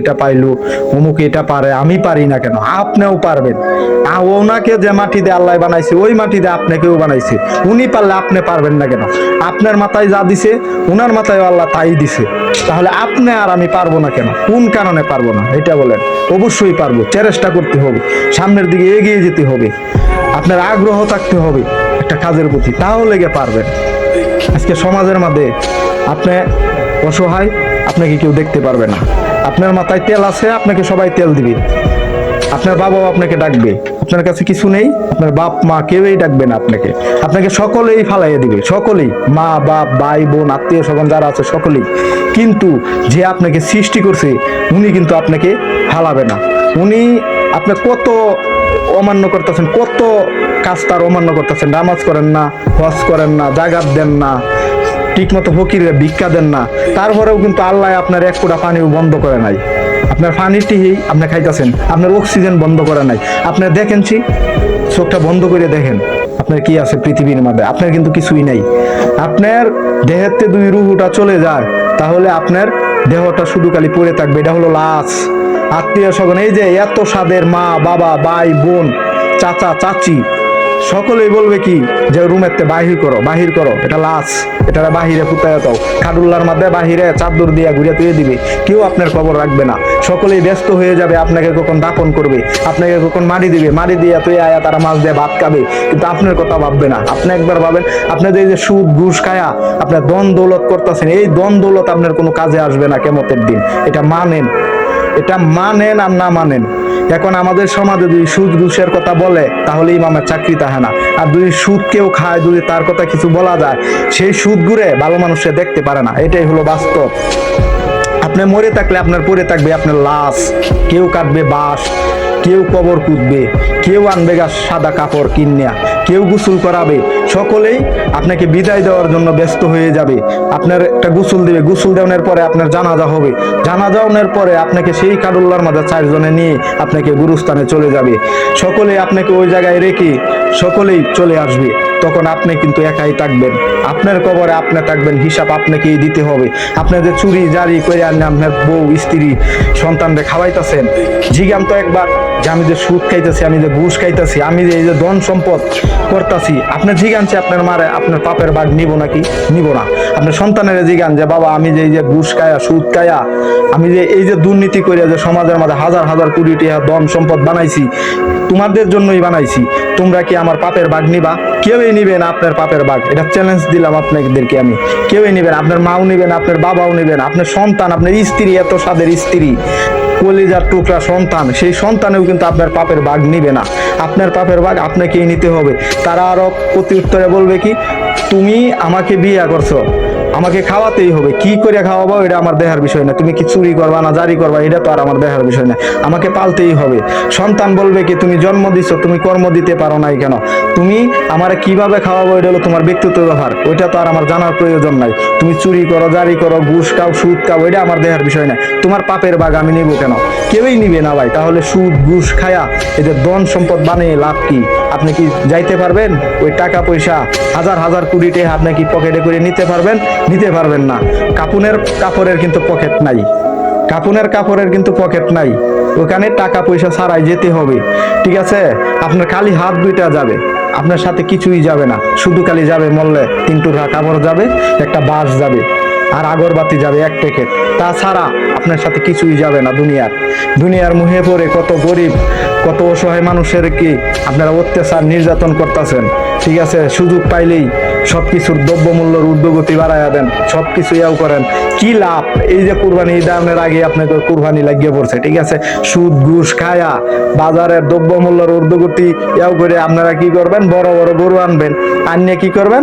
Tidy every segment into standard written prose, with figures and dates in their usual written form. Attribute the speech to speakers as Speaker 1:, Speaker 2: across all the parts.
Speaker 1: এটা পাইলো, অমুক এটা পারে, আমি পারি না কেন? আপনিও পারবেন। ওনাকে যে মাটি দিয়ে আল্লাহ বানাইছে ওই মাটি দিয়ে আপনাকেও বানাইছে। উনি পারলে আপনি পারবেন না কেন? আপনার মাথায় যা দিছে উনার মাথায় আল্লাহ তাই দিছে। তাহলে আপনি আর আমি পারবো না কেন? কোন কারণে পারবো না এটা বলেন? অবশ্যই পারবো। চেষ্টা করতে হবে, সামনের দিকে এগিয়ে যেতে হবে, আপনার আগ্রহ থাকতে হবে একটা কাজের প্রতি, তাহলে গিয়ে পারবেন। আজকে সমাজের মধ্যে আপনি অসহায়, আপনাকে কেউ দেখতে পারবে না। আপনার মাথায় তেল আছে, আপনাকে সবাই তেল দিবে। আপনার বাবাও আপনাকে ডাকবে, আপনার কাছে কিছু নেই, আপনার বাপ মা কেউই ডাকবে না আপনাকে। আপনাকে সকলেই ফালাইয়া দিবে, সকলেই, মা বাপ ভাই বোন আত্মীয় স্বজন যারা আছে সকলেই। কিন্তু যে আপনাকে সৃষ্টি করছে উনি কিন্তু আপনাকে ফালাবে না। উনি আপনি কত অমান্য করতেছেন, কত কাজ তার অমান্য করতেছেন। নামাজ করেন না, হজ করেন না, জাকাত দেন না, ঠিক মতো ফকিরে ভিক্ষা দেন না, তারপরেও কিন্তু আল্লাহ আপনার এক ফোঁটা পানিও বন্ধ করে নাই। আপনার পানিটি আপনি খাইতেছেন, আপনার অক্সিজেন বন্ধ করে নাই। আপনি দেখেনছি, চোখটা বন্ধ করে দেখেন আপনার কি আছে পৃথিবীর মধ্যে। আপনার কিন্তু কিছুই নাই। আপনার দেহেতে দুই রুহুটা চলে যায়, তাহলে আপনার দেহটা শুধু খালি পড়ে থাকবে, এটা হলো লাশ। আত্মীয় স্বজন, এই যে এত সাদের মা বাবা ভাই বোন চাচা চাচি সকলেই বলবে কি যে রুমেতে বাহির করো, বাহির করো, এটা লাশ, এটা বাহিরে ফুটায় দাও, খাডুল্লার মধ্যে বাহিরে চাদর দিয়া ঘুরে তুলে দিবে। কেউ আপনার খবর রাখবে না। সকলেই ব্যস্ত হয়ে যাবে, আপনাকে কখন দাপন করবে, আপনাকে কখন মারি দিবে, মারি দিয়ে তুই আয়া তারা মাছ দিয়ে ভাত খাবে, কিন্তু আপনার কথা ভাববে না। আপনি একবার ভাবেন, আপনাদের এই যে সুদ ঘুষ খায়া আপনার দন দৌলত করতেছেন, এই দন দৌলত আপনার কোনো কাজে আসবে না কিয়ামতের দিন। এটা মানেন, এটা মানেন আর না মানেন। এখন আমাদের সমাজে যদি সুদ ঘুষের কথা বলে তাহলে ইমামের চাকরি থাকে না। আর যদি সুদ কেউ খায়, যদি তার কথা কিছু বলা যায়, সেই সুদ ঘুরে ভালো মানুষে দেখতে পারে না। এটাই হলো বাস্তব। আপনি মরে থাকলে আপনার পড়ে থাকবে আপনার লাশ, কেউ কাটবে বাঁশ, কেউ কবর কুদবে, কেউ আনবে গা সাদা কাপড় কিনিয়া, কেউ গোসল করাবে, সকলেই আপনাকে বিদায় দেওয়ার জন্য ব্যস্ত হয়ে যাবে। আপনার একটা গোসল দিবে, গোসল দেওয়ার পরে আপনার জানাজা হবে, জানাজা হওয়ার পরে আপনাকে সেই কাডুল্লার মাঝে চারজনে নিয়ে আপনাকে গুরুস্থানে চলে যাবে। সকলেই আপনাকে ওই জায়গায় রেখে সকলেই চলে আসবে। তখন আপনি কিন্তু একাই থাকবেন, আপনার কবরে আপনি থাকবেন, হিসাব আপনাকেই দিতে হবে। আপনি যে চুরি জারি করে আনলে আপনার বউ স্ত্রী সন্তানরে খাওয়াইতেছেন, জিজ্ঞান তো একবার যে আমি যে সুদ খাইতেছি, আমি যে ঘুষ খাইতেছি, আমি যে এই যে ধন সম্পদ করতেছি, আপনি জিজ্ঞানছে আপনার মারে আপনার পাপের ভাগ নিব নাকি? নিব না। আপনার সন্তানের জিজ্ঞান যে বাবা আমি যে এই যে ঘুষ খায়া সুদ খায়া আমি যে এই যে দুর্নীতি করে যে সমাজের মধ্যে হাজার হাজার কোটি টাকা ধন সম্পদ বানাইছি, তোমাদের জন্যই বানাইছি, তোমরা কি আমার পাপের ভাগ নিবা? কেউই নিবে না আপনার পাপের ভাগ। এটা চ্যালেঞ্জ দিলাম আপনাদেরকে আমি। কেউই নিবেন, আপনার মাও নিবেন, আপনার বাবাও নিবেন, আপনার সন্তান, আপনার স্ত্রী, এত সাদের স্ত্রী, কলিজার টুকরা সন্তান, সেই সন্তানেও কিন্তু আপনার পাপের ভাগ নিবে না। আপনার পাপের ভাগ আপনাকেই নিতে হবে। তারা আরো প্রতি উত্তরে বলবে কি, তুমি আমাকে বিয়ে করছো, আমাকে খাওয়াতেই হবে, কি করে খাওয়াবো এটা আমার দেখার বিষয় না। তুমি কি চুরি করবা না জারি করবা এটা তো আর আমার দেখার বিষয় না, আমাকে পালতেই হবে। সন্তান বলবে কি, তুমি জন্ম দিছো, তুমি কর্ম দিতে পারো নাই কেন? তুমি আমারে কিভাবে খাওয়াবো এটা হলো তোমার ব্যক্তিগত ব্যাপার, ওইটা তো আর আমার জানার প্রয়োজন নাই। তুমি চুরি করো, জারি করো, ঘুষ খাও, সুদ খাও, এটা আমার দেখার বিষয় না। তোমার পাপের ভাগ আমি নিব কেন? কেউই নিবে না ভাই। তাহলে সুদ ঘুষ খায়া এদের ধন সম্পদ বানিয়ে লাভ কি? আপনি কি যাইতে পারবেন? ওই টাকা পয়সা হাজার হাজার কোটি টাকা আপনি কি পকেটে করে নিতে পারবেন? নিতে পারবেন না। কাপড়ের কিন্তু পকেট নাই, কাপড়ের কিন্তু পকেট নাই। ওখানে টাকা পয়সা ছাড়াই যেতে হবে, ঠিক আছে? আপনার খালি হাত দুইটা যাবে, আপনার সাথে কিছুই যাবে না, শুধু খালি যাবে মরলে 3 টুকরা কাপড় যাবে, একটা বাঁশ যাবে, আর আগরবাতি যাবে 1 প্যাকেট। তাছাড়া আপনার সাথে কিছুই যাবে না। দুনিয়ার মুহে পড়ে কত গরিব, কত অসহায় মানুষের কি আপনারা অত্যাচার নির্যাতন করতেছেন, ঠিক আছে? সুযোগ পাইলেই সবকিছুর দ্রব্যমূল্যের ঊর্ধ্বগতি বাড়াইয়া দেন, সবকিছু ইয়াও করেন, কি লাভ? এই যে কুরবানি ঈদের আগে আপনাকে কুরবানি লাগিয়ে পড়ছে, ঠিক আছে? সুদ ঘুষ খায়া বাজারের দ্রব্যমূল্যের ঊর্ধ্বগতি ইয়াও করে আপনারা কি করবেন? বড় বড় গরু আনবেন, আনিয়ে কি করবেন?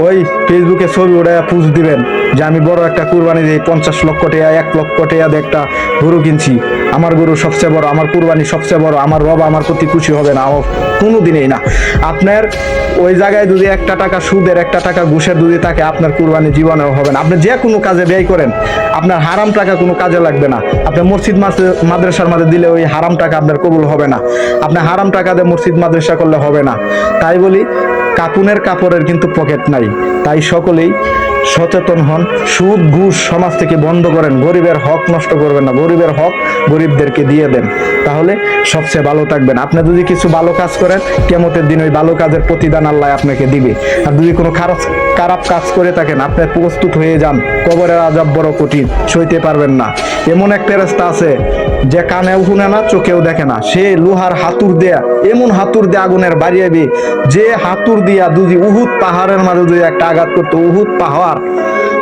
Speaker 1: ওই ফেসবুকে ছবি উঠাইয়া পুজ দিবেন যে আমি বড় একটা কুরবানি দিই, 50 লক্ষ টাকা 1 লক্ষ টাকা দিয়ে একটা গরু কিনছি, আমার গরু সবচেয়ে বড়, আমার কুরবানি সবচেয়ে বড়, আমার বাবা আমার প্রতি খুশি হবে না, কোনোদিনই না। আপনার ওই জায়গায় যদি 1 টাকা সুদের 1 টাকা ঘুষের যদি থাকে, আপনার কুরবানি জীবনেও হবে না। আপনি যে কোনো কাজে ব্যয় করেন, আপনার হারাম টাকা কোনো কাজে লাগবে না। আপনি মসজিদ মাদ্রাসার মাঝে দিলে ওই হারাম টাকা আপনার কবুল হবে না। আপনি হারাম টাকা দিয়ে মসজিদ মাদ্রাসা করলে হবে না। তাই বলি, কাপড়ের কিন্তু পকেট নাই। তাই সকলেই সচেতন হন, সুদ ঘুষ সমাজ থেকে বন্ধ করেন, গরিবের হক নষ্ট করবেন না, গরিবের হক গরিবদেরকে দিয়ে দেন, তাহলে সবচেয়ে ভালো থাকবেন। আপনি যদি কিছু ভালো কাজ করেন, কিয়ামতের দিন ওই ভালো কাজের প্রতিদান আল্লাহ আপনাকে দিবে। আর যদি কোনো খারাপ কাজ করে থাকেন, আপনি প্রস্তুত হয়ে যান, কবরের আযাব বড় কঠিন, সইতে পারবেন না। এমন এক ফেরেশতা আছে যে কানেও শুনে না, চোখেও দেখে না, সে লোহার হাতুর দেয়া, এমন হাতুর দিয়ে আগুনের বাড়িয়াবে, যে হাতুর দিয়া যদি উহুদ পাহাড়ের মাঝে যদি একটা আঘাত করতো, উহুদ পাহাড়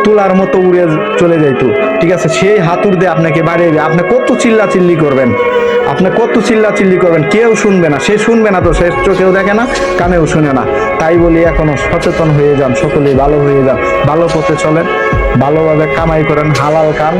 Speaker 1: তুলার মতো উড়ে চলে যাইতো, ঠিক আছে, সেই হাতুর দিয়ে আপনাকে বাড়িয়ে আপনি কত চিল্লা চিল্লি করবেন, আপনি কত চিল্লা চিল্লি করবেন, কেউ শুনবে না, সে শুনবে না, তো সে চোখেও দেখে না, কানেও শুনে না। তাই বলি এখনো সচেতন হয়ে যান, সকলেই ভালো হয়ে যান, ভালো পথে চলেন, ভালোভাবে কামাই করেন, হালাল খান,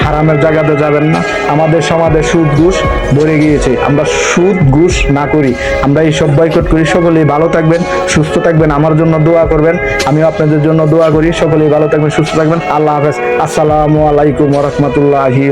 Speaker 1: হারামের জায়গাতে যাবেন না। আমাদের সমাজে সুদ ঘুষ ভরে গিয়েছে, আমরা সুদ ঘুষ না করি, আমরা এইসব বয়কট করি। সকলেই ভালো থাকবেন, সুস্থ থাকবেন, আমার জন্য দোয়া করবেন, আমিও আপনাদের জন্য দোয়া করি। সকলেই ভালো থাকবেন, সুস্থ থাকবেন। আল্লাহ হাফেজ। আসসালামু আলাইকুম ওয়া রাহমাতুল্লাহি।